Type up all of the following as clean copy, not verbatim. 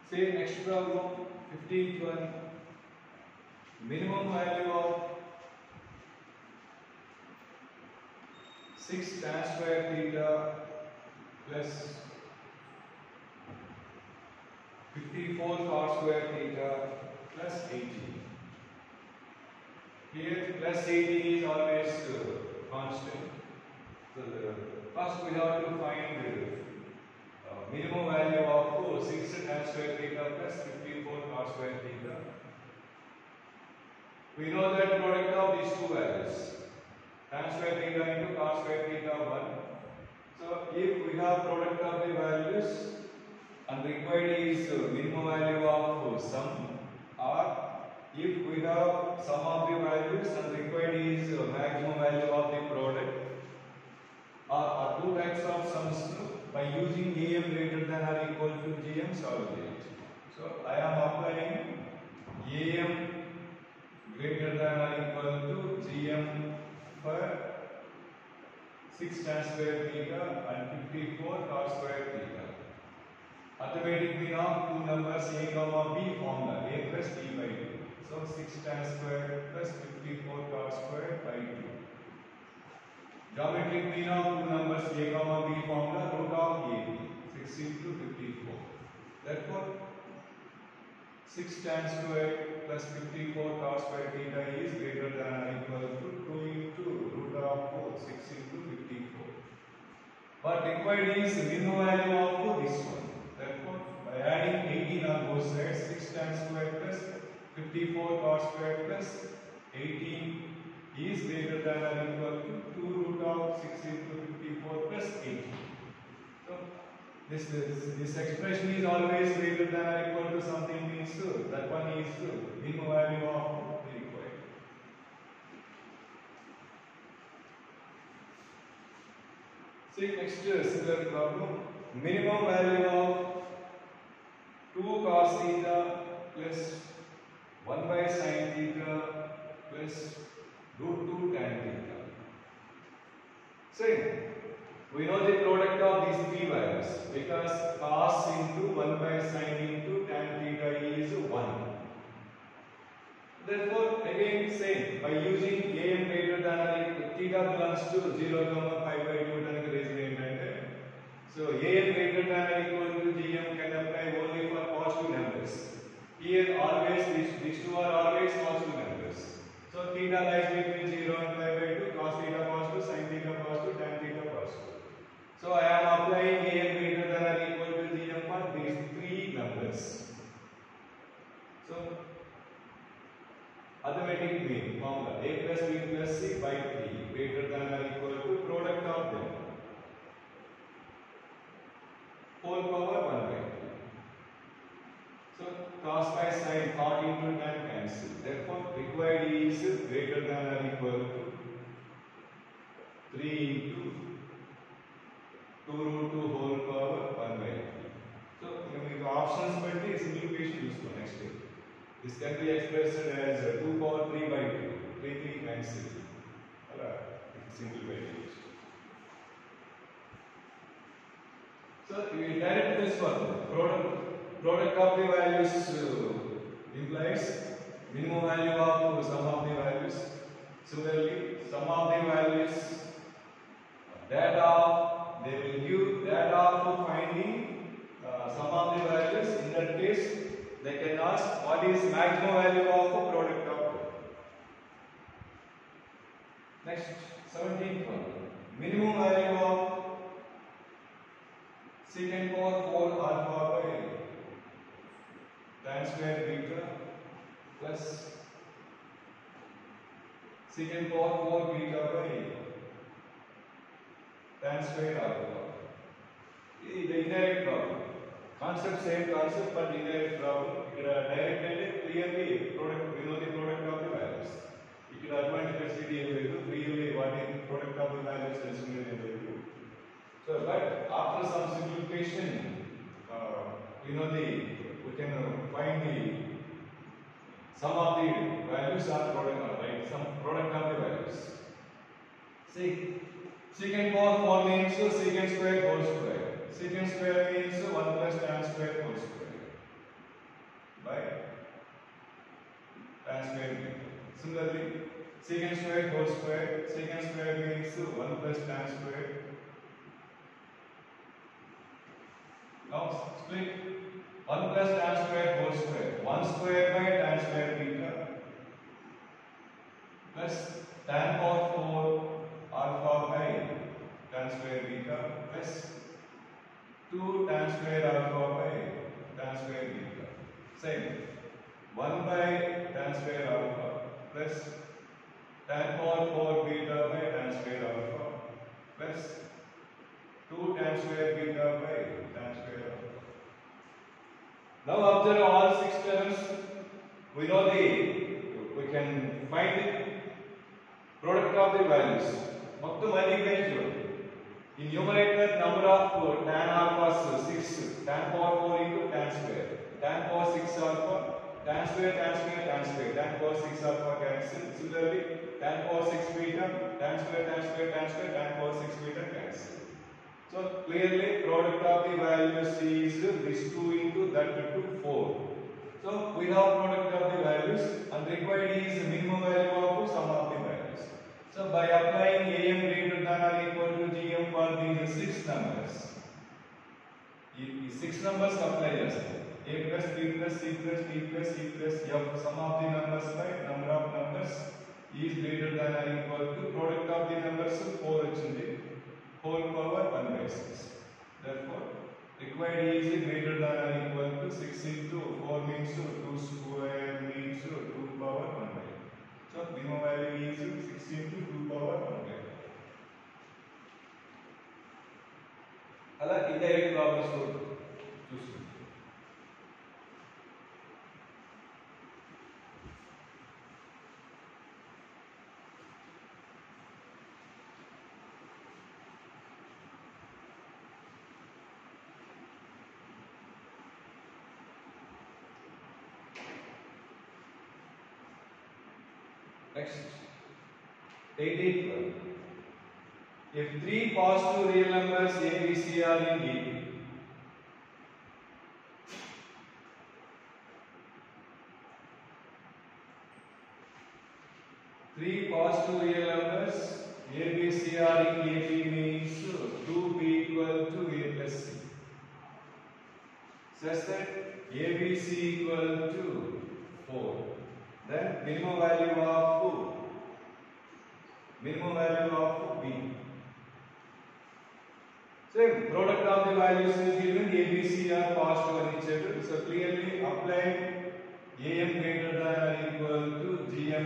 Say next problem, 15th one. Minimum value of 6 tan square theta plus 54 cos square theta plus 80. Here plus 80 is always constant. So first we have to find minimum value of 6 tan square theta plus 54 cos square theta. We know that product of these two values, tan square theta into cos square theta 1. So if we have product of the values and required is minimum value of sum, or if we have sum of the values and required is maximum value of the product, are two types of sums by using am greater than or equal to gm solve it. So I am applying am greater than or equal to gm for 6 tan square theta and 54 cos square theta. Arithmetic mean of two numbers a comma b formula a plus b by 2. So 6 tan square plus 54 cos square by 2. Geometric mean of two numbers a comma b formula root of a 6 into 54. Therefore 6 tan square plus 54 cos square theta is greater than or equal to 2 into root of 4 6 into 54. But required is minimum value of this one. Therefore by adding 18 on both sides 6 tan square plus 54 cos square plus 18 is greater than or equal to 2 root of 6 into 54 plus 18. So this expression is always greater than or equal to something means that one is minimum value of the required. See next similar problem. Minimum value of 2 cos theta plus 1 by sin theta plus root 2 tan theta. Same. We know the product of these three values because cos into 1 by sin into tan theta is 1. Therefore, again same by using am greater than or equal theta belongs to 0, 5 by 2 and reason. So am greater than or equal to gm can apply only for positive numbers. Here always these two are always positive numbers. So theta lies between 0 and 5 by 2, cos theta positive, sin theta positive, tan theta positive. So I am applying am greater than or equal to gm for these three numbers. So arithmetic mean formula a plus b plus c by 3 greater than or equal to product of them whole power 1 by 2. So cos by sin cot into tan cancel. Therefore required is greater than or equal to 3 into 2 root 2 whole power 1 by 3. So the options but the simplification useful next step. This can be expressed as 2 power 3 by 2. 3 cancel. Simplify it. So we direct this one. Product of the values implies minimum value of sum of the values. Similarly, sum of the values that of they will give that of finding sum of the values. In that case, they can ask what is maximum value of a product of. Next, 17th one. Minimum value of secant power 4 alpha by tan square beta plus secant power 4 beta by tan square alpha. The indirect problem. Concept same concept but indirect problem. Direct and clearly product we know the product of the values. Advantage clearly what is product of the values and so but after some simplification we can find the sum of the values are product right some product of the values. See secant power 4 means secant square whole square. Secant square means 1 plus tan square whole square. by tan square beta. Similarly, secant square whole square. Secant square means 1 plus tan square. Now split 1 plus tan square whole square. 1 square by tan square beta plus tan power 4 alpha by tan square beta plus 2 tan square alpha by tan square beta. Same. 1 by tan square alpha plus tan power 4 beta by tan square alpha plus 2 tan square beta by tan square alpha. Now observe all 6 terms. We know we can find the product of the values. మొత్తం అన్ని కలిపి చూడండి. In numerator number of tan alpha 6, tan power 4 into tan square, tan power 6 alpha, tan square, tan square, tan square, tan power 6 alpha cancel. Similarly, tan power 6 beta, tan square, tan square, tan square, tan power 6 beta cancel. So clearly product of the values is this 2 into that 2, 4. So we have product of the values and required is minimum value of sum of the values. So by applying am greater than or equal to gm for these 6 numbers, these 6 numbers apply చేస్తాం. a plus b plus c plus d plus e plus f sum of the numbers by number of numbers is greater than or equal to product of the numbers 4 వచ్చింది whole power 1 by 6. Therefore required is greater than or equal to 6 into 4 means 2 square means 2 power 1 by 2. So minimum value is 6 into 2 power 1 by 2. అలా indirect problems చూసుకుంటాం. Next, 18th one. If 3 positive real numbers a, b, c are in E, 3 positive real numbers a, b, c are in AP means 2b equal to a plus c. Such that a, b, c equal to 4. Then minimum value of b. Same product of the values is given. A, B, C are positive on each other. So clearly apply am greater than or equal to gm.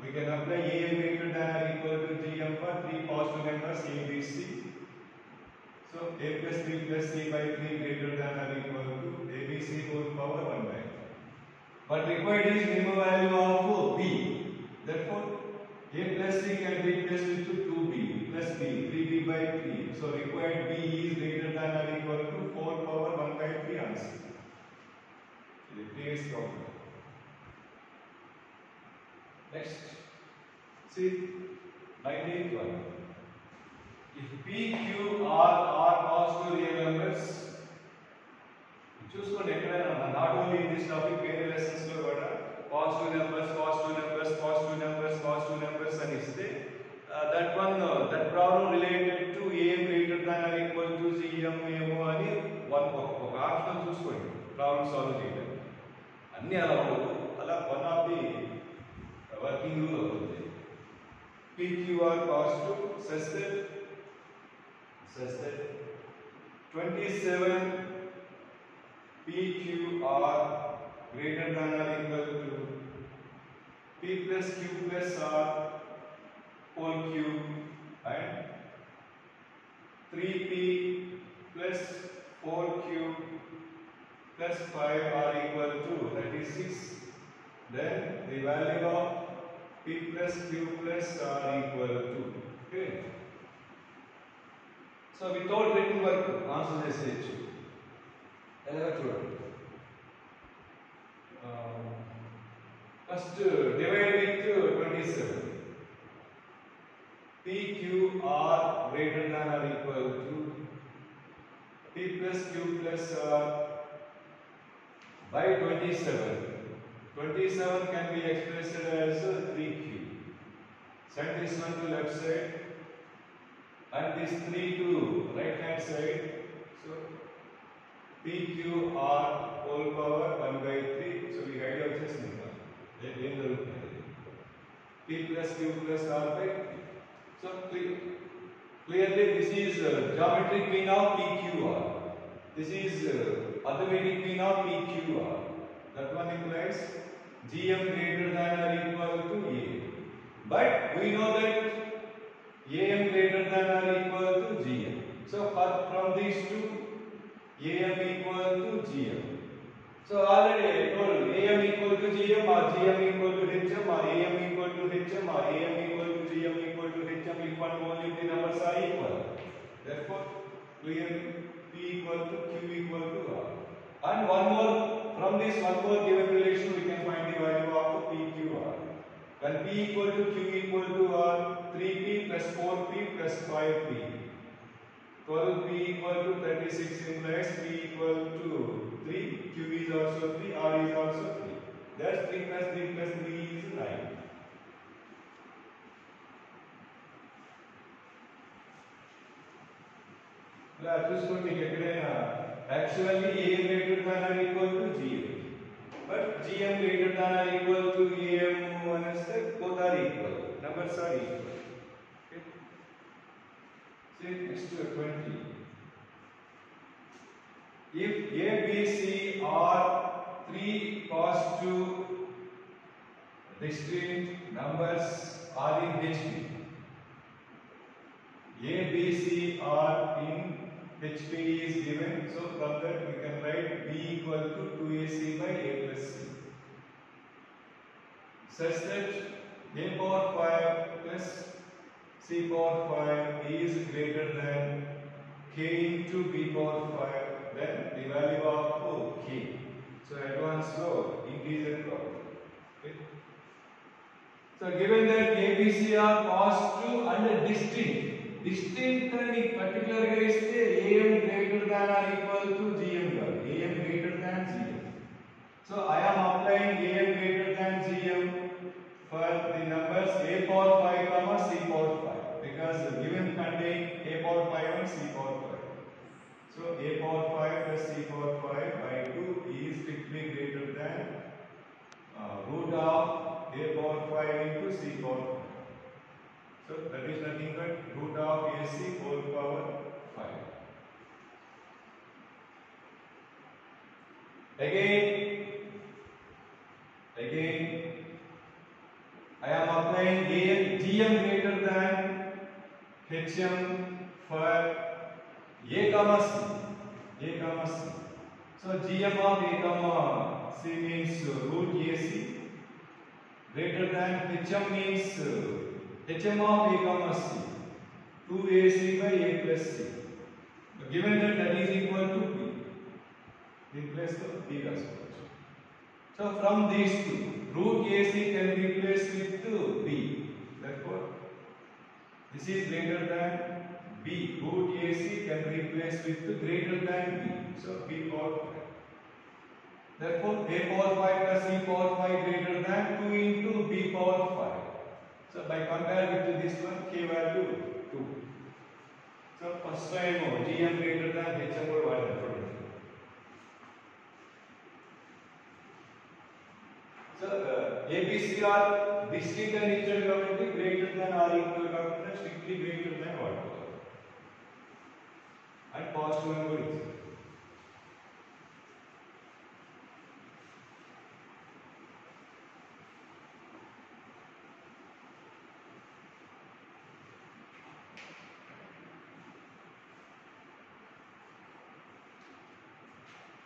We can apply am greater than or equal to gm for 3 positive numbers a, b, c. So a plus b plus c by 3 greater than or equal to a, b, c whole power 1 by 2. But required is minimum value of b. Therefore, a plus c can be replaced with 2b plus b, 3b by 3. So required b is greater than or equal to 4 power 1 by 3 answer. The previous problem. Next, see 19th one. If p, q, r are positive real numbers, చూసుకోండి ఎక్కడైనా not only in this topic వేరే lessons లో కూడా positive numbers అని ఇస్తే that that problem related to am greater than or equal to gm ఏమో అని ఒక ఆప్షన్ చూసుకోండి ప్రాబ్లం సాల్వ్ చేయడానికి. అన్నీ అలా ఉండదు, అలా one of the working rule అవుతుంది. pqr positive such that 27 PQR greater than or equal to P plus Q plus R whole cube and 3P plus 4Q plus 5 are equal to 36. Then the value of P plus Q plus R equal to. Okay. So without written work, answer this issue. First divide with 27. PQR greater than or equal to P plus Q plus R by 27. 27 can be expressed as 3q. Send this one to left side and this 3 to right hand side. So PQR whole power 1 by 3. So we write out this number. P plus Q plus R by 3. So clearly this is geometric mean of PQR. This is arithmetic mean of PQR. That one implies GM greater than or equal to A. But we know that AM greater than or equal to GM. So from these two, AM equal to GM. So already I told AM equal to GM or GM equal to HM or AM equal to HM or AM equal to GM equal to HM if and only the numbers are equal. Therefore, clearly P equal to Q equal to R. And one more, from this one more given relation we can find the value of PQR. When P equal to Q equal to R, 3P plus 4P plus 5P. 12P equal to 36 implies P equal to 3, Q is also 3, R is also 3. That's 3 plus 3 plus 3 is 9. Actually AM greater than or equal to GM. But GM greater than or equal to AM, understand? Both are equal. Numbers are equal. Okay. See next to 20. If A, B, C are 3 positive distinct numbers are in HP. A, B, C are in HP is given. So from that we can write B equal to 2AC by A plus C. Such that A power 5 plus C power 5 is greater than K into B power 5, then the value of K. So advanced law, integer problem. Okay. So given that A, B, C are positive and distinct. Distinct and particular is AM greater than or equal to GM. AM greater than GM. So I am applying AM greater than GM for the numbers A power 5 comma C power 5 because given contain A power 5 and C power 5. So A power 5 plus C power 5 by 2 is strictly greater than root of A power 5 into C power 5. So that is nothing but root of AC whole power 5. Again, I am applying GM greater than HM for A comma C. So GM of A comma C means root AC greater than HM means HM of A comma C 2AC by A plus C. Given that is equal to B, replace the B response. So from these two, root AC can replace with B. Therefore, this is greater than B. Root AC can replace with greater than B. So B power 5. Therefore, A power 5 plus C power 5 greater than 2 into B power 5. So by comparing with this one, K value 2. So first time GM greater than HM or whatever. So ABC are distinct and equal geometry greater than or equal geometry strictly greater than what? And positive number is.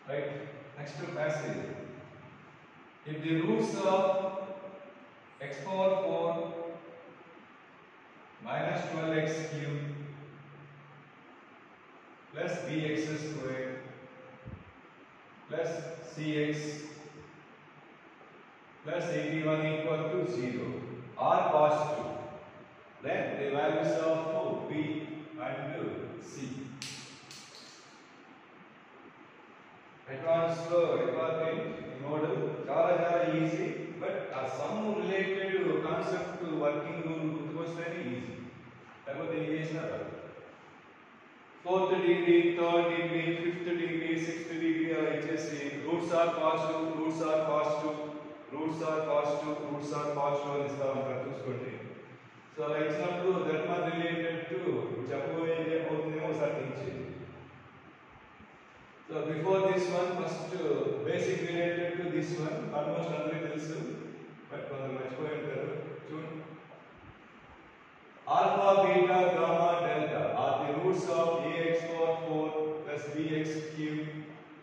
Right. Next passage. If the roots of x power 4 minus 12x cube plus bx square plus cx plus 81 equal to 0 are positive, then the values of b and c. Advanced department model చాలా చాలా easy but ఆ sum related concept working rule గుర్తుకొస్తేనే easy లేకపోతే ఏం చేసినా రాదు fourth degree third degree fifth degree sixth degree అలా ఇచ్చేసి roots are positive roots are positive roots are positive roots are positive అని ఇస్తా ఉంటారు చూసుకోండి సో అలా ఇచ్చినప్పుడు ధర్మ రిలేటెడ్ టు చెప్పబోయేది ఏమవుతుందేమో ఒకసారి థింక్ చేయండి so before this one first basic related to this one almost అందరికీ తెలుసు బట్ కొందరు మర్చిపోయి ఉంటారు చూడండి alpha beta gamma delta are the roots of ax power 4 plus bx cube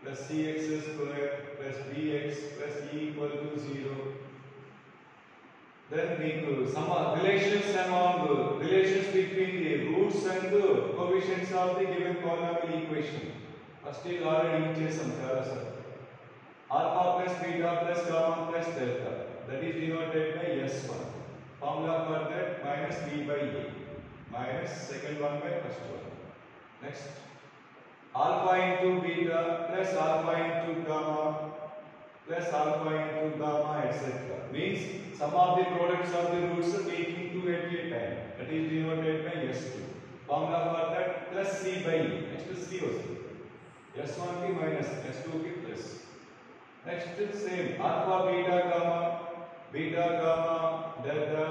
plus cx square plus bx plus e equal to 0 then మీకు some relations between the roots and the coefficients of the given polynomial equation first is already ఇచ్చేసాం చాలా sir alpha plus beta plus gamma plus delta that is denoted by s1 formula for that minus b by a minus second one by first one next alpha into beta plus alpha into gamma plus alpha into gamma etc means sum of the products of the roots taking 2 at a time that is denoted by s2 formula for that plus c by e next c వస్తుంది s1 ki minus s2 ki plus next same alpha beta gamma delta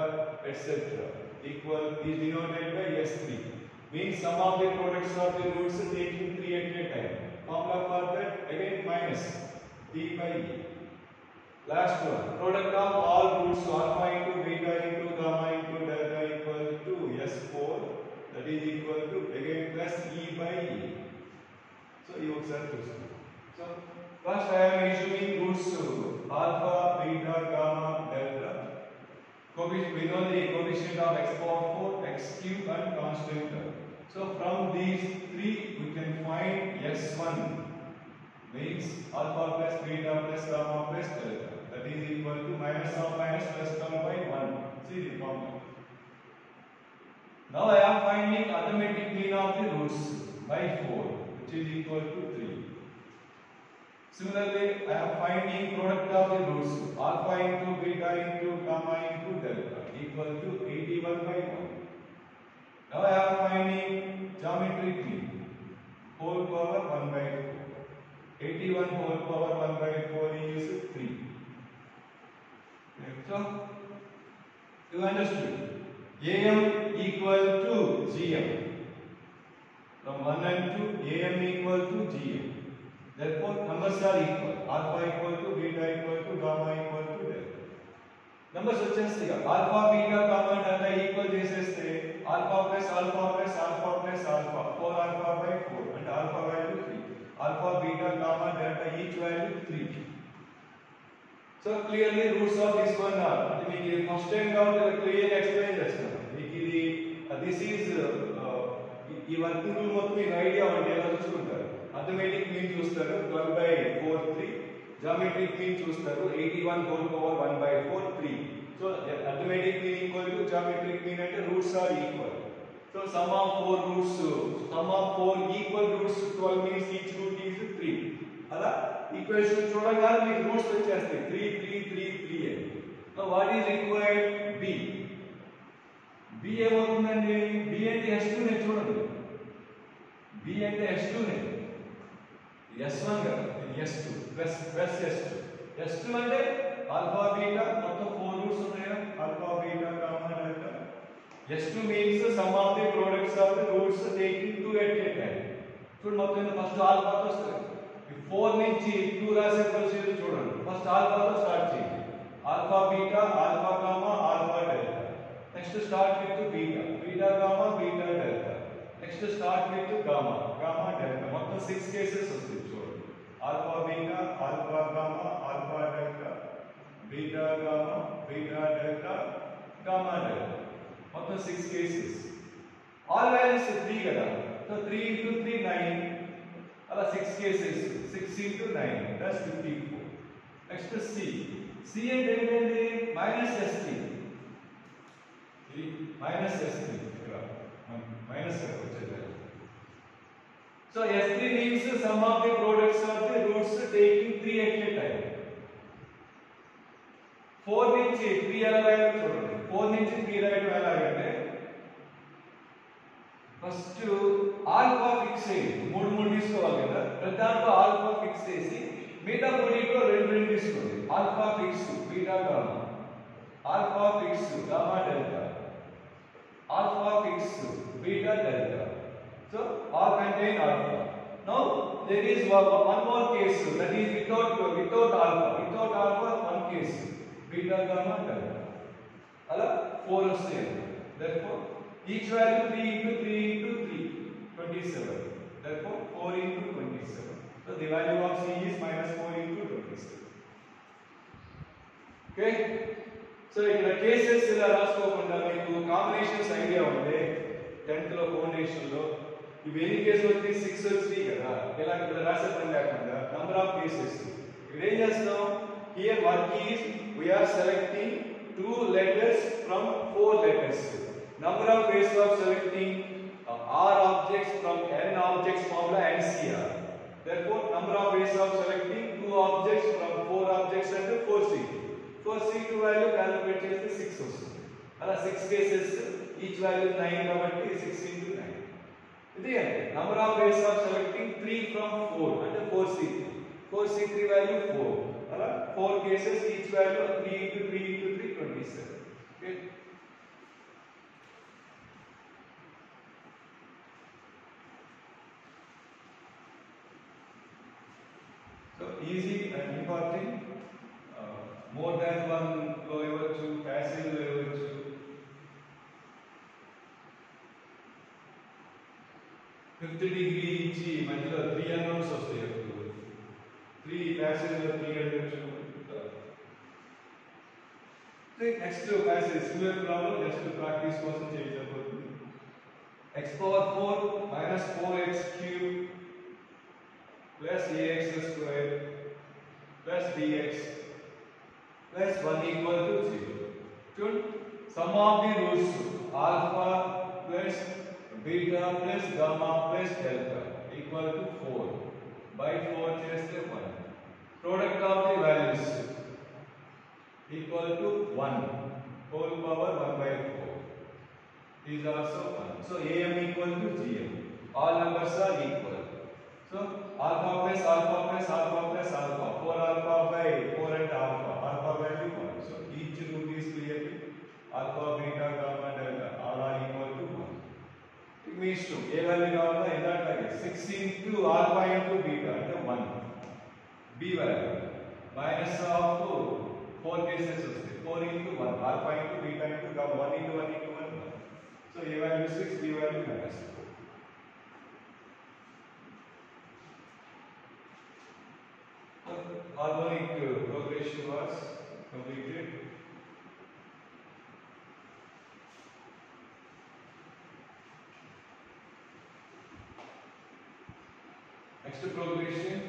etc equal is denoted by s3 means sum of the products of the roots taking 3 at a time formula for that again minus d by e last one product of all roots alpha into beta into gamma into delta equal to s4 that is equal to again plus e by e so you observe this so first I am issuing roots alpha beta gamma delta coefficient we know the coefficient of x power 4 x cube and constant term so from these three we can find s1 means alpha plus beta plus gamma plus delta that is equal to minus of minus plus term by 1 see the formula now I am finding arithmetic mean of the roots by 4 which is equal to 3 similarly I am finding product of the roots alpha into beta into gamma into delta equal to 81 by 1 now I am finding geometric mean whole power 1 by 4 81 whole power 1 by 4 is 3 so you understood am equal to gm from 1 and 2 am equal to gm therefore numbers are equal alpha equal to beta equal to gamma equal to delta numbers వచ్చేస్తాయి alpha beta gamma delta equal చేసేస్తే alpha plus alpha plus alpha plus alpha 4 alpha by 4 and alpha value 3 alpha beta gamma delta each value 3 so clearly roots of this one are అంటే మీకు ఇది first time కాబట్టి clear explain చేస్తాను మీకు ఇది this is ఈ working rule మొత్తం మీకు ఐడియా ఉంటే ఎలా చూసుకుంటారు arithmetic mean చూస్తారు 12 by 4 3 geometric mean చూస్తారు 81 whole power 1 by 4 3 so arithmetic mean equal to geometric mean అంటే roots are equal so sum of 4 roots sum of 4 equal roots 12 means each root is 3 అలా equation చూడగానే మీకు roots వచ్చేస్తాయి 3 3 3 3 అని so what is required b b ఏమవుతుందండి b అంటే s2 నే చూడండి b అంటే s2 నే s1 కదా s2 ప్లస్ s2 అంటే ఆల్ఫా బీటా మొత్తం 4 రూట్స్ ఉన్నాయి alpha beta gamma delta s2 means some of the products of the roots taking 2 at a time చూడు మొత్తం ఫస్ట్ ఆల్ఫా తో వస్తుంది ఈ 4 నుంచి 2 రాసే ప్రొసీజర్ చూడండి ఫస్ట్ ఆల్ఫా తో స్టార్ట్ చేయండి alpha beta alpha gamma alpha delta next start with beta gamma beta delta next start with gamma delta మొత్తం 6 కేసెస్ వస్తాయి చూడండి alpha beta alpha gamma alpha delta beta gamma beta delta gamma delta మొత్తం 6 cases all values 3 కదా so 3 into 3 9 అలా 6 cases 6 into 9 that's 54 next c అంటే ఏంటండి -s3 ఇది -s3 ఇక్కడ మైనస్ వచ్చేది So S3 means sum of the products of the roots taking 3 at a time. 4 నుంచి 3 ఎలా రాయాలో చూడండి. 4 నుంచి 3 రాయడం ఎలాగంటే ఫస్ట్ ఆల్ఫా ఫిక్స్ చేయండి. మూడు తీసుకోవాలి కదా. ప్రతి దాంట్లో ఆల్ఫా ఫిక్స్ చేసి మిగతా మూడింట్లో రెండు తీసుకోండి. Alpha fix beta gamma, alpha fix gamma delta, alpha fix beta delta. So all contain alpha. Now there is one more case, that is without alpha. Without alpha, one case, beta gamma delta. Ala 4 वस्तुएं. Therefore each value 3 into 3 into 3, 27. Therefore 4 into 27. So the value of C is minus 4 into 27. Okay. So ఇక్కడ cases ఇలా రాసుకోకుండా మీకు combinations idea ఉంటే 10th లో foundation లో ఇవి ఎన్ని కేసులు వచ్చి 6 వచ్చి కదా. ఇలా ఇక్కడ రాసే పని లేకుండా నంబర్ ఆఫ్ కేసెస్ ఇక్కడ ఏం చేస్తాం. Here work is we are selecting 2 letters from 4 letters. Number of ways of selecting R objects from N objects formula NCR. Therefore number of ways of selecting 2 objects from 4 objects and 4C2. 4C2 value calculate చేస్తే 6 వస్తుంది. అలా 6 cases each value 9 కాబట్టి 6 into 9. ఇది అంటే number of ways of selecting 3 from 4 అంటే 4C3. 4C3 value 4. అలా 4 cases each value 3 into 3 into 3 27. Okay. So easy and important. More than one లో ఇవ్వచ్చు, passive లో ఇవ్వచ్చు. 50 degree ఇచ్చి మధ్యలో 3 unknowns వస్తాయి. 3 passage లో 3 అడగచ్చు. Next passage similar problem just practice కోసం చేయబోతుంది. x power 4 minus 4x cube plus ax square plus dx plus 1 equal to 0. Should sum of the roots alpha plus beta plus gamma plus delta equal to 4 by 4 cheste 1. Product of the values equal to 1 whole power 1 by 4 is also 1. So am equal to gm. All numbers are equal. So alpha plus alpha plus alpha plus alpha, 4 alpha by 4 and alpha value 1. So each root is clearly alpha, beta, gamma, delta all are equal to 1. It means to a value కావాలా ఎందాట్లాగే 6 into alpha into beta అంటే 1. B value minus of 4 cases వస్తాయి. 4 into 1 alpha into beta into gamma 1 into 1 into 1. So a value 6, B value minus 4. Harmonic progression was completed. Next progression,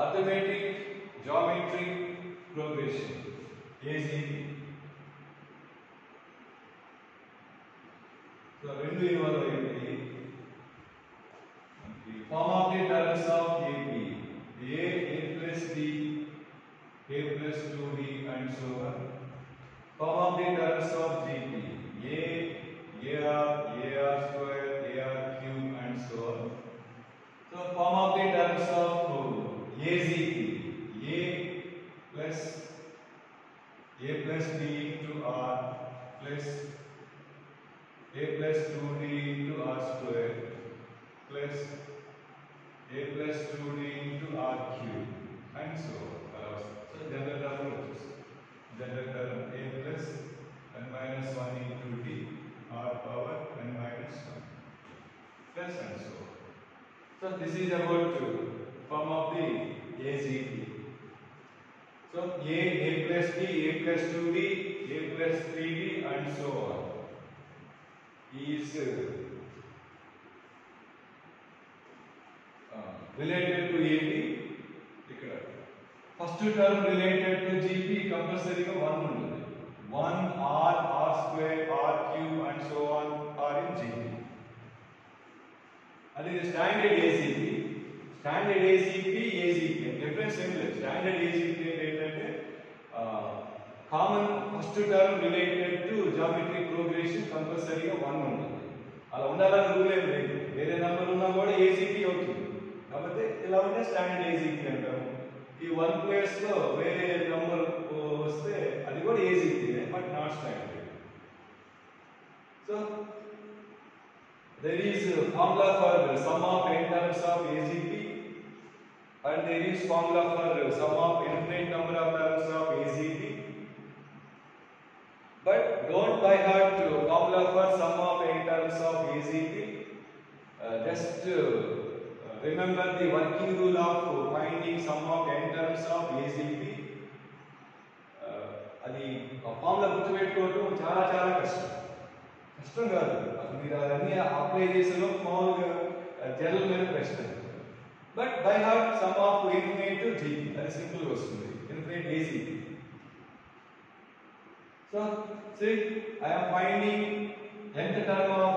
arithmetic geometric progression, AGP. So rendu involve ayindi. Form of the terms of AP, A plus B, A plus 2B and so on. Form of the terms of GP, AR square, AR cube and so on. So form of the terms of AZP, A plus B into R plus A plus 2D into R square plus A plus 2D into R cube and so on. So general term A plus n minus 1 into D R power n minus 1 plus and so on. So this is about form of the AZP. So A plus D, A plus 2D, A plus 3D and so on is related to AP. First term related to GP compulsory 1 ఉంటుంది. 1 R square, R cube and so on are in GP. and this is standard ACP. Standard ACP, ACP. Difference in standard ACP related common first term related to geometric progression compulsory 1 ఉంటుంది. అలా ఉండాలని rule ఏం లేదు. వేరే number ఉన్నా కూడా ACP అవుతుంది. కాబట్టి ఇలా ఉంటే స్టాండర్డ్ ACP అంటాము. ఈ 1 ప్లేస్ లో వేరే నంబర్ వస్తే అది కూడా ACP but not standard. So there is a formula for sum of n terms of ACP and there is formula for sum of infinite number of terms of ACP. But don't by heart formula for sum of n terms of ACP. Just remember the working rule of finding sum of n terms of ACP. అది formula గుర్తుపెట్టుకోవడం చాలా చాలా కష్టం. కష్టం కాదు, అసలు మీరు అవన్నీ apply చేసిన మామూలుగా జనరల్ మీద ప్రశ్న. But by heart some of infinite to GP అది సింపుల్గా వస్తుంది. Infinite ACP. So see I am finding nth term of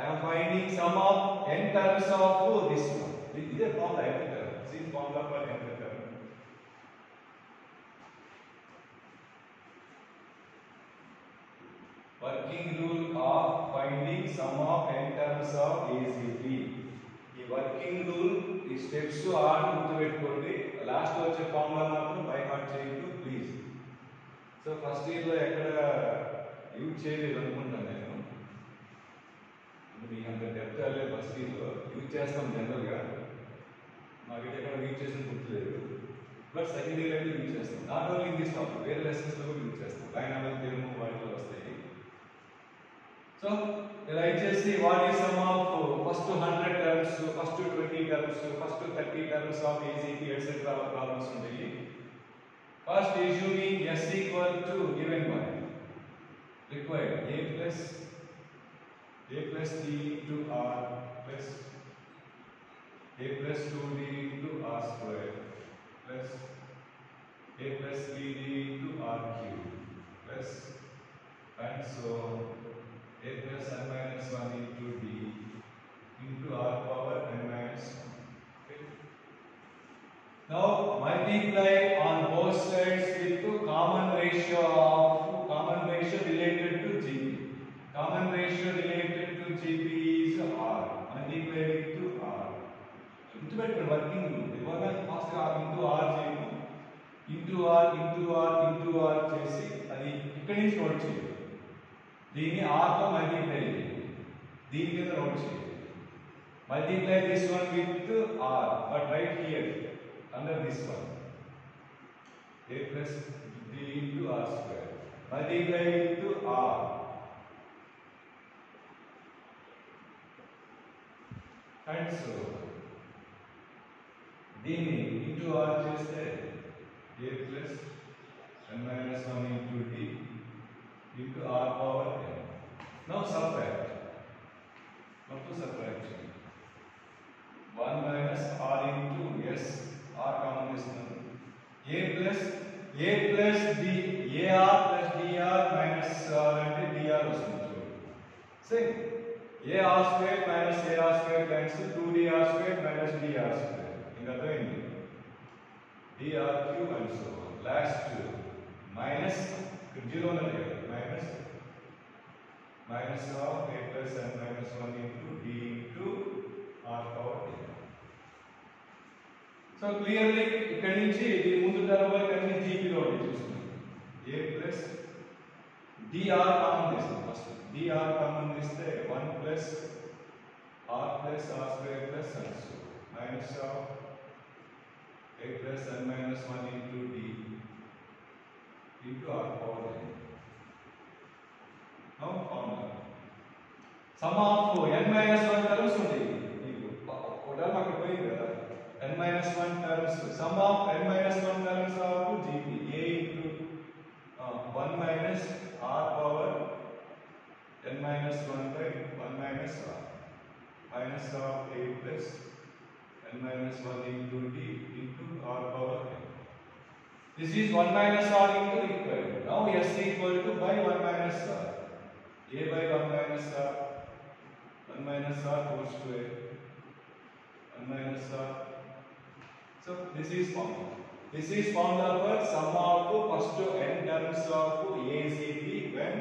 I am finding sum of n terms of this one. This is a formula nth term. See formula for nth term. Working rule of finding sum of n terms of ACP. ఈ working rule ఈ steps are గుర్తుపెట్టుకోండి. Last వచ్చే formula మాత్రం by heart చేయండి please. So first ఇయర్లో ఎక్కడ use చేయలేదు అనుకుంటాను నేను. మీకు అంత డెప్త్ వెళ్ళలేదు. ఫస్ట్ ఇయర్లో యూజ్ చేస్తాం జనరల్గా, మాకైతే ఎక్కడ యూజ్ చేసిన గుర్తులేదు. బట్ సెకండ్ ఇయర్ అయితే యూజ్ చేస్తాం. Not only in this topic, వేరే లెసన్స్లో కూడా యూజ్ చేస్తాం. డైనామిక్ థియరమ్ వాటిలో వస్తాయి. So write చేసి what is sum of first 100 terms, first 20 terms, first 30 terms of ACP etc. Problems ఉంటాయి. First assuming S equal to given one required a plus d into r plus a plus 2d into r square plus a plus 3d into r cube plus and so a plus n minus 1 into d into r power n minus 1. Okay. Now multiply on both sides with common ratio related to GP. Common ratio related to GP is r. Multiply with r. Guarantee working rule. ఇవాళ fast గా into r చేయము. into r చేసి అది ఇక్కడి నుంచి note చేయండి. దీన్ని r తో మల్టిప్లై చేయండి. దీని కింద నోట్ చేయండి. Multiply this one with r but right here under this one a plus d into r square. Multiply with r. And so దీన్ని into r చేస్తే a plus n minus 1 into d into r power n. Now subtract. What to subtract? 1 minus r into s. R common is none. A plus d ar plus dr minus r and dr వస్తుంది. Same. ar square minus ar square cancel 2dr square minus dr square. ఇంకా అర్థమైంది. dr cube and so on. Last minus 0 ఉన్నది minus of a plus n minus 1 into d into r power n. So clearly ఇక్కడ నుంచి ఇది ముందు term వరకు అన్ని GP లో చూస్తున్నాం. a plus dr కామన్ తీస్తాం. ఫస్ట్ dr కామన్ తీస్తే 1 plus r plus r square plus n so minus of a plus n minus 1 into d into r power n. Now formula. Sum of n minus 1 terms ఉంటాయి. ఒకటా అక్కడ పోయింది కదా. n minus 1 terms. Sum of n minus 1 terms of GP. a into 1 minus r power n minus 1 by 1 minus r. Minus of a plus n minus 1 into d into r power n. This is 1 minus r into required. Now s equal to by 1 minus r. a by 1 minus r 1 minus r whole square, 1 minus r. So this is formula. This is formula for sum of first n terms of ACP when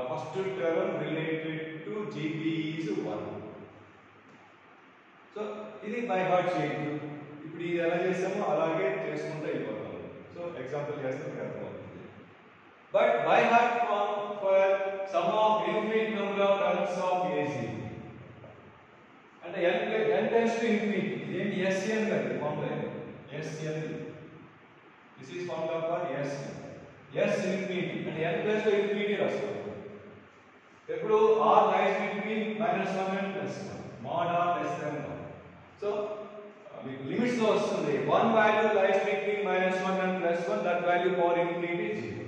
first term related to GP is 1. So ఇది by heart చేయొచ్చు. ఇప్పుడు ఇది ఎలా చేసామో అలాగే చేసుకుంటూ అయిపోతాం. So example చేస్తే మీకు అర్థమవుతుంది. But by heart form for sum of infinite number of terms of ACP అంటే n tends to infinity. ఇదేంటి SN కదా formula SN. This is formula for SN. S infinity అంటే n plus to infinity రాస్తాం. ఎప్పుడు r lies between -1 and +1. mod r less than 1. So మీకు limits లో వస్తుంది 1 value lies between -1 and +1, that value power infinity is 0.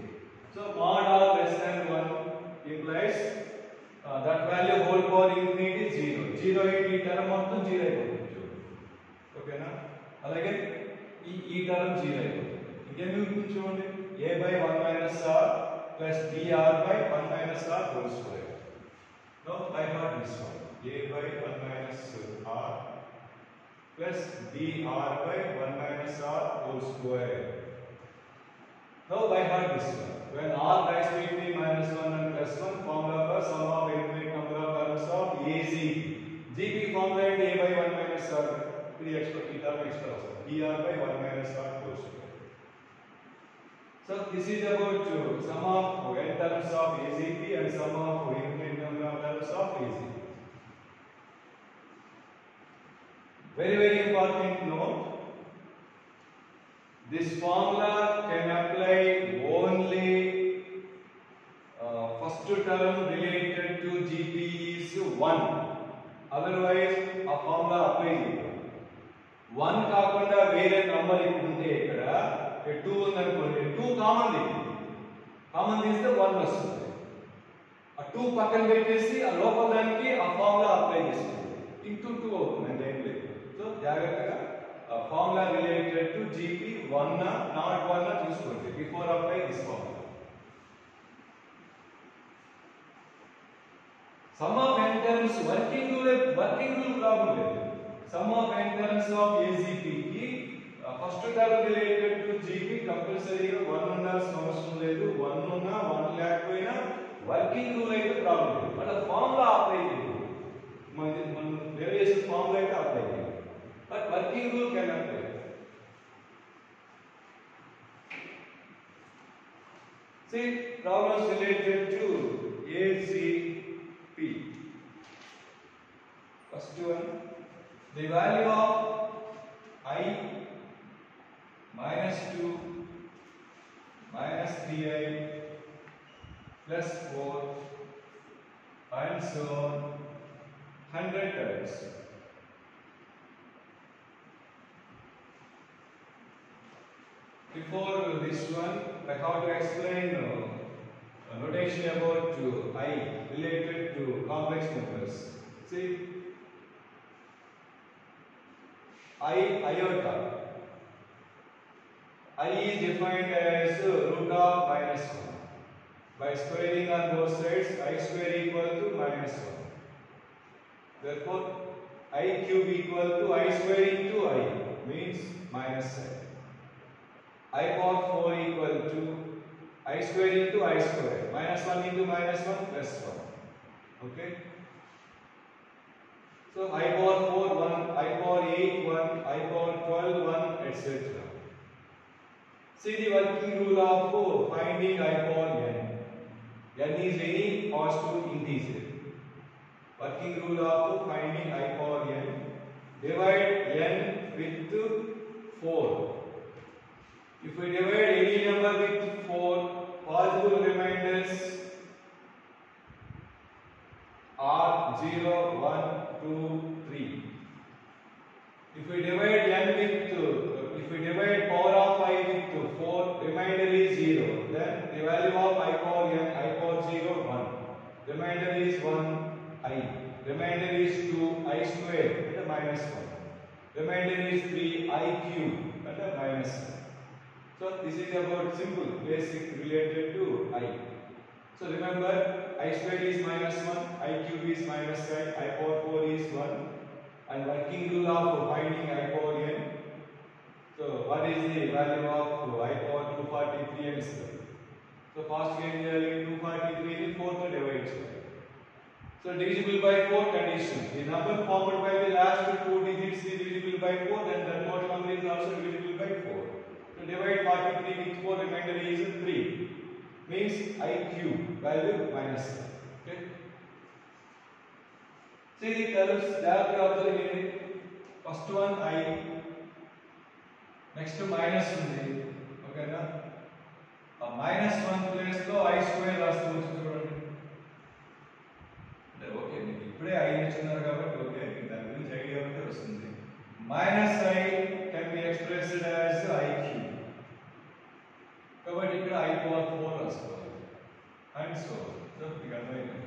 So mod r less than 1 implies that value whole power infinity is 0. 0 into ఈ term మొత్తం 0 అయిపోతుంది. ఓకేనా? అలాగే ఈ term 0 అయిపోతుంది. ఇంకేమి ఉంటుంది చూడండి, a by 1 minus r plus dr by 1 minus r whole square. Now by heart this one, a by 1 minus r plus dr by 1 minus r whole square. Now by heart this one, when r lies between -1 and +1, formula for sum of infinite number of terms of ACP. GP formula is a by 1 minus r. ఇది extra ఈ term extra వస్తుంది, dr by 1 minus r whole square. So this is about sum of n terms of ACP and sum of infinite number of terms of ACP. Very important note. This formula can apply only first term related to GP is 1. Otherwise a formula apply cheyadu. 1 కాకుండా వేరే number ఉంటే ఇక్కడ 2 ఉందనుకోండి, 2 common తీస్తే 1 వస్తుంది. ఆ 2 పక్కన పెట్టేసి ఆ లోపల దానికి ఆ ఫార్ములా అప్లై చేస్తుంది. ఇంటూ 2 అవుతుంది, అంటే ఏం లేదు. సో జాగ్రత్తగా formula related to GP 1 not 1 చూసుకోండి before apply this formula. Sum of n terms working rule problem లేదు. Sum of n terms of ACP కి first term related to GP కంపల్సరీగా 1 ఉండాల్సిన అవసరం లేదు. 1 ఉన్నా 1 లేకపోయినా వర్కింగ్ రూల్ అయితే ప్రాబ్లం లేదు. బట్ ఫార్ములా అప్లై చేయదు, మనం వేరే చేసిన ఫార్ములా అయితే అప్లై చేయదు, but working rule can apply. See problems related to ACP. First one, the value of I -2 -3i +4 and so on 100 times. Before this one, I have to explain a notation about I related to complex numbers. See, iota. I is defined as root of -1. By squaring on both sides, I square equal to -1. Therefore, I cube equal to I square into I means -7. I power 4 equal to I square into I square. -1 into -1 +1. Okay. So I power 4 1, I power 8 1, I power 12 1, etc. See the working rule of finding I power n. N is any positive integer. Working rule of finding I power n. Divide n with 4. If we divide any number with 4, possible remainders are 0, 1, 2, 3. If we divide n with if we divide power of I with 4, remainder is 0. Then the value of I power n, I power 0, 1. Remainder is 1, I. Remainder is 2, I square, and -1. Remainder is 3, I cube, and -1. So this is about simple, basic related to I. So remember, I squared is -1, I cube is -5, I power 4 is 1, and working rule of finding I power n. So what is the value of I power 243 and square? So first we are 243 in 4 to divide square. So divisible by 4 condition. The number formed by the last two digits is divisible by 4, then that total number is also divisible by 4. So divide 43 with 4, remainder is 3. Means I cube value -1. Okay. See the terms that we observe. First one I, next to minus ఉంది. ఓకేనా? ఆ -1 place లో I square రాసుకోవచ్చు చూడండి. అంటే okay మీకు ఇప్పుడే I ఇస్తున్నారు కాబట్టి ఓకే మీకు దాని గురించి ఐడియా ఉంటే వస్తుంది. -I can be expressed as I cube. కాబట్టి ఇక్కడ I power 4 రాసుకోవాలి. And so మీకు అర్థమైంది.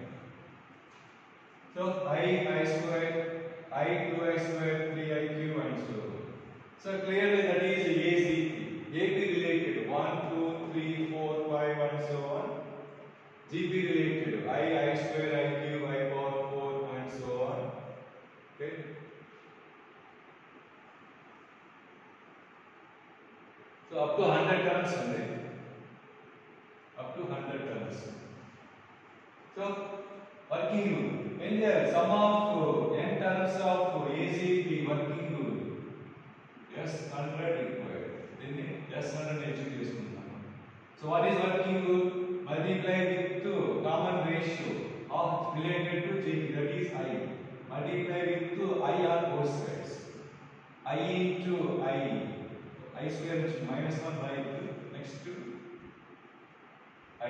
So I square, I 2I square, 3I cube and so. So clearly that is AP related 1, 2, 3, 4, 5 and so on. GP related I square, I cube, I power 4 and so on. Okay. So up to 100 terms only. Up to 100 terms. So working rule. When there are sum of n terms of ACP working rule, yes, 100 required. Then yes, 100 education. So what is working rule? Multiply with common ratio of related to GP, that is I. Multiply with I on both sides. I into I square is -1 by 2. Next to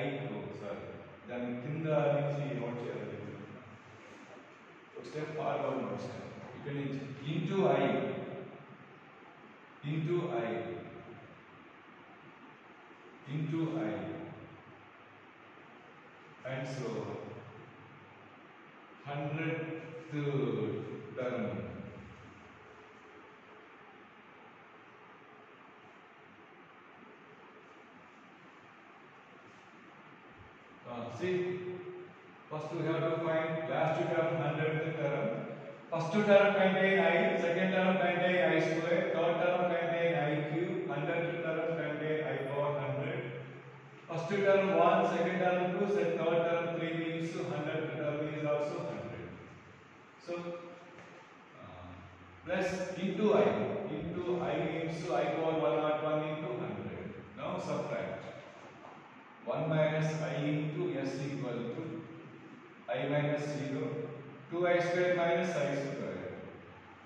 I cube. Sorry. Then kinda నుంచి note చేయాలి. Step forward one step. ఇక్కడ నుంచి into I into I and so 100th term. See, first we have to find last term 100th term. First term contain I, second term contain I square, third term contain I cube, 100th term contain I power 100. First term 1, second term 2, third term 3 means 100th term is also 100. So plus into I means I power 101 into 100. Now subtract 1 minus I into S equal to I minus 0, 2I square minus I square,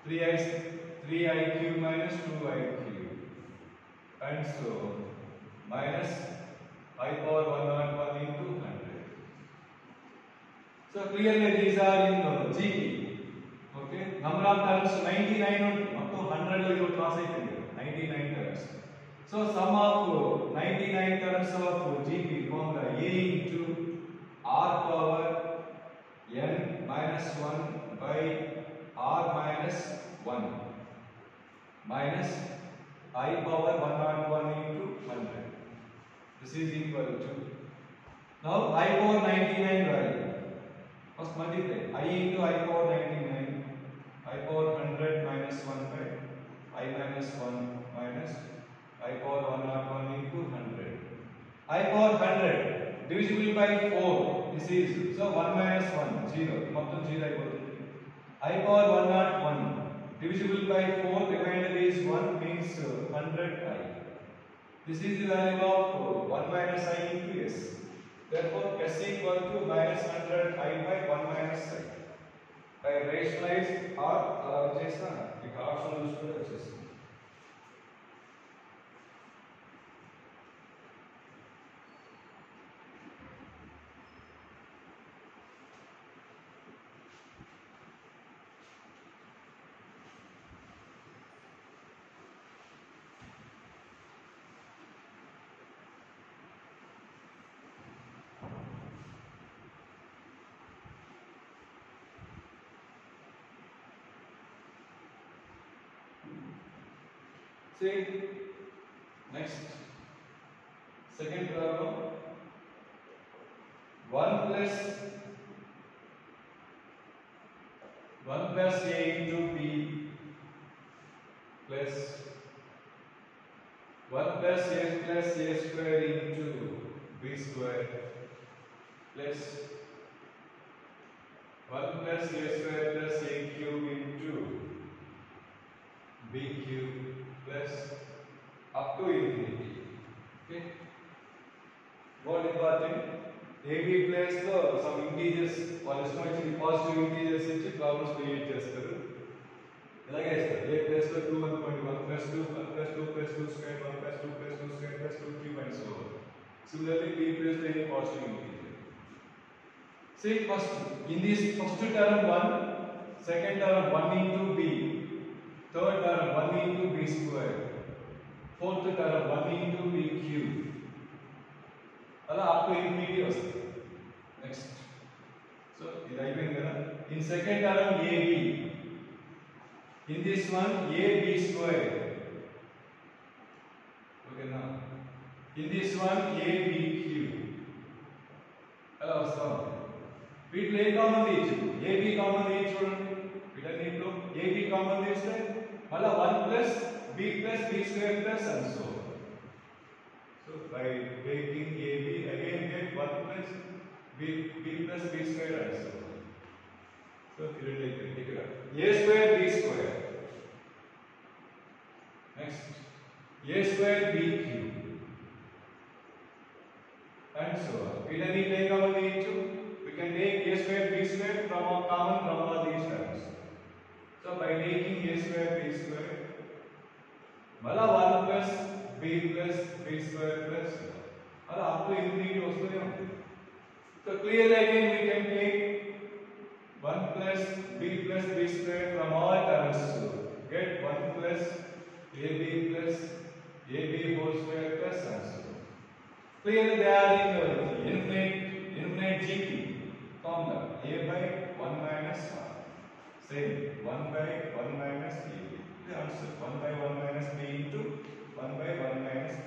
3I cube minus 2I cube, and so minus I power 101 into 100. So clearly these are in GP. Okay, number of terms 99 up to 100 లో ఇవి cross అయిపోయింది 99 terms. So sum of 99 terms of GP formula A into R power n minus 1 by R minus 1 minus I power 101 into 100. This is equal to, now I power 99 value. First multiply I into I power 99, I power 100 minus 1 by I minus 1 minus I power 101 into 100. I power 100 divisible by 4. This is, so 1 minus 1 0. మొత్తం 0 అయిపోతుంది. I power 101 divisible by 4, remainder is 1 means 100I. This is the value of 1 minus I into S. Therefore S equal to minus 100I by 1 minus I. I rationalize or చేసిన ఇక option చూసుకుంటే వచ్చేస్తుంది. See, next, second problem. 1 plus a into b plus 1 plus a square into b square plus 1 plus a square plus a cube into b cube plus up to infinity. Okay. What important? AB place lo some integers వాళ్ళు ఇష్టం వచ్చిన positive integers ఇచ్చి problems create చేస్తారు. ఇలాగే ఇస్తారు. A place లో 2 అనుకోండి 1 plus 2 plus 2 square 1 plus 2 plus 2 square plus 2 cube and so on. Similarly, B place లో any positive integer. See first in this first term 1, second term 1 into b, third term 1 into b square, fourth term 1 into b cube. అలా up to infinity వస్తుంది. Next. So ఇది అయిపోయింది కదా. In second term ab. In this one ab square. Okay now. In this one ab cube. అలా వస్తాం. వీటిలో ఏ common తీయచ్చు? ab common తీయచ్చు చూడండి. వీటన్నిటిలో ab కామన్ తీస్తే మళ్ళా 1 plus b plus b square plus and so on. So by taking ab again get 1 plus b plus b square and so on. So here ఇక్కడ a square b square. Next a square b cube and so on. వీటన్ని ఏ common తీయచ్చు? We can take a square b square from a common from all these terms. So by taking a square b square మళ్ళా 1 plus b plus b square plus అలా up to infinity వస్తూనే ఉంటుంది. So clearly again we can take 1 plus b plus b square from all terms. So get 1 plus ab plus ab whole square plus and so on. Clearly they are in infinite GP formula. A by 1 minus r. Same 1 by 1 minus a. The answer 1 by 1 minus b into 1 by 1 minus b.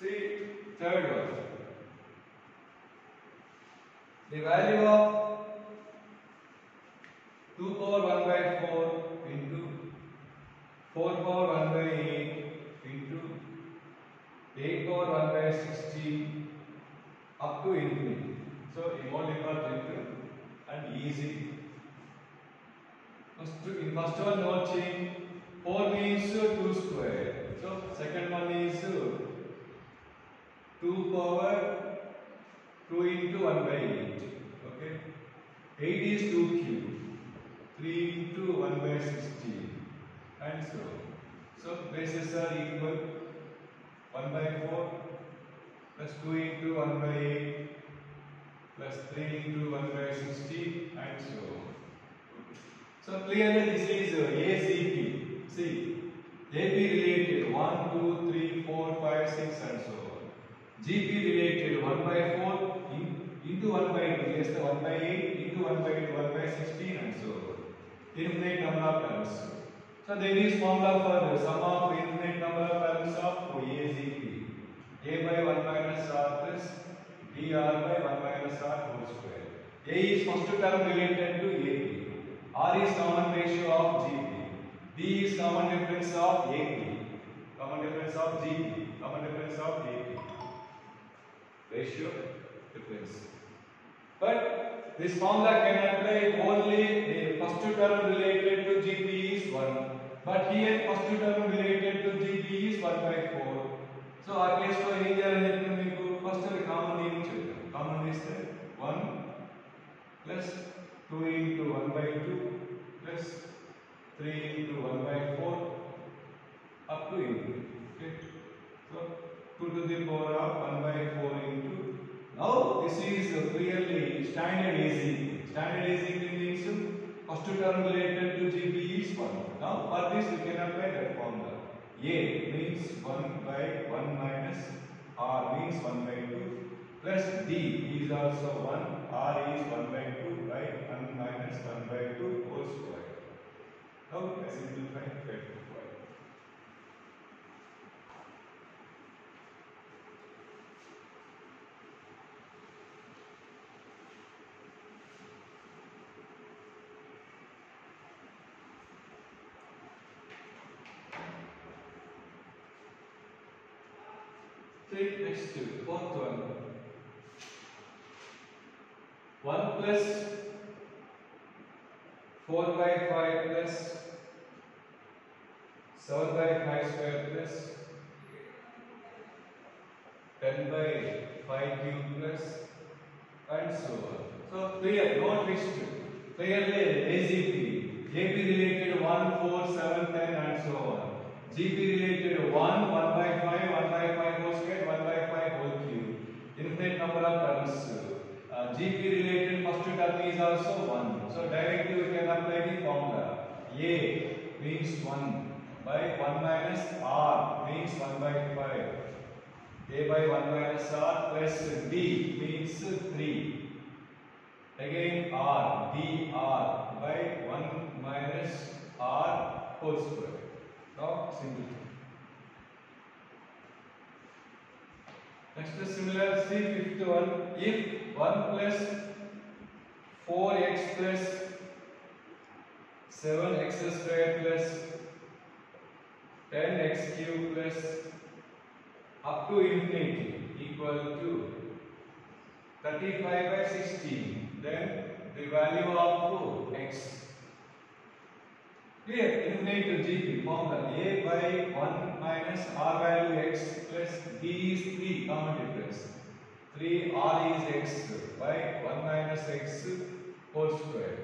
See third one. The value of 2 power 1 by 4 into 4 power 1 by 8 into 8 power 1 by 16 up to infinity. So more important and easy. In first one noting 4 means 2 square. So second one is 2 power 2 into 1 by 8. Okay. 8 is 2 cube. 3 into 1 by 16 and so on. So bases are equal. 1 by 4 plus 2 into 1 by 8 plus 3 into 1 by 16 and so on. So clearly this is ACP. See, AB related 1, 2, 3, 4, 5, 6 and so on. GP related 1 by 4 into 1 by 2, yes, the 1 by 8 into 1 by 2, 1 by 16 and so on. Infinite number of terms. So there is formula for the sum of infinite number of terms of ACP. A by 1 minus r plus dr by 1 minus r whole square. A is first term related to AP. R is common ratio of GP. D is common difference of AP. Common difference of GP. Common difference of AP. Ratio difference. But this formula can apply only the first term related to GP is 1. But here first term related to GP is 1 by 4. So our case for here first common common is 1 plus 2 into 1 by 2 plus 3 into 1 by 4 up to infinity. Okay. So 2 to the power of 1 by 4 into. Now this is clearly standard AC. Standard AC means first term related to GP is 1. Now for this we can apply that formula. A means 1 by 1 minus R means 1 by 2 plus D is also 1, R is 1 by 2 by 1 minus 1 by 2 whole square. Now I simplify that. Take next to fourth one. 1 plus 4 by 5 plus 7 by 5 square plus 10 by 5 cube plus and so on. So clear, no twist. Clearly AGP, AP related 1, 4, 7, 10 and so on. GP related 1, 1 by 5, 1 by 5 whole square, 1 by 5 whole cube. Infinite number of terms. GP related first term is also 1. So directly we can apply the formula. A means 1 by 1 minus R means 1 by 5. A by 1 minus R plus D means 3. Again R, dr by 1 minus R whole square. Now simplify. Next is similar, see fifth one. If 1 plus 4x plus 7x square plus 10x cube plus up to infinity equal to 35 by 16, then the value of x. Here, infinite to GP formula. A by 1 minus R value x plus D is 3, common difference. 3 R is x by 1 minus x whole square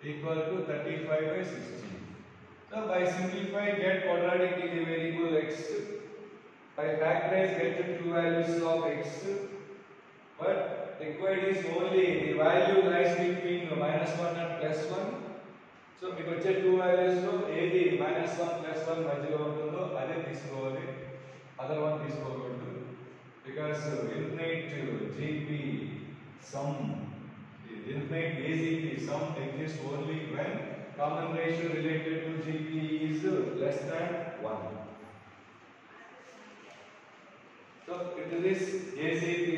equal to 35 by 16. So by simplifying, get quadratic in the variable x. By factorize, get two values of x. But required is only the value lies between minus 1 and plus 1. So మీకు వచ్చే two values లో ఏది -1 +1 మధ్యలో ఉంటుందో అదే తీసుకోవాలి, other one తీసుకోకూడదు. Because infinite GP sum, infinite AGP sum exists only when common ratio related to GP is less than 1. So with this AGP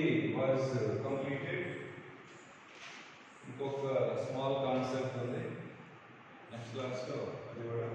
was completed. ఇంకొక స్మాల్ కాన్సెప్ట్ ఉంది నెక్స్ట్ క్లాస్ లో అది కూడా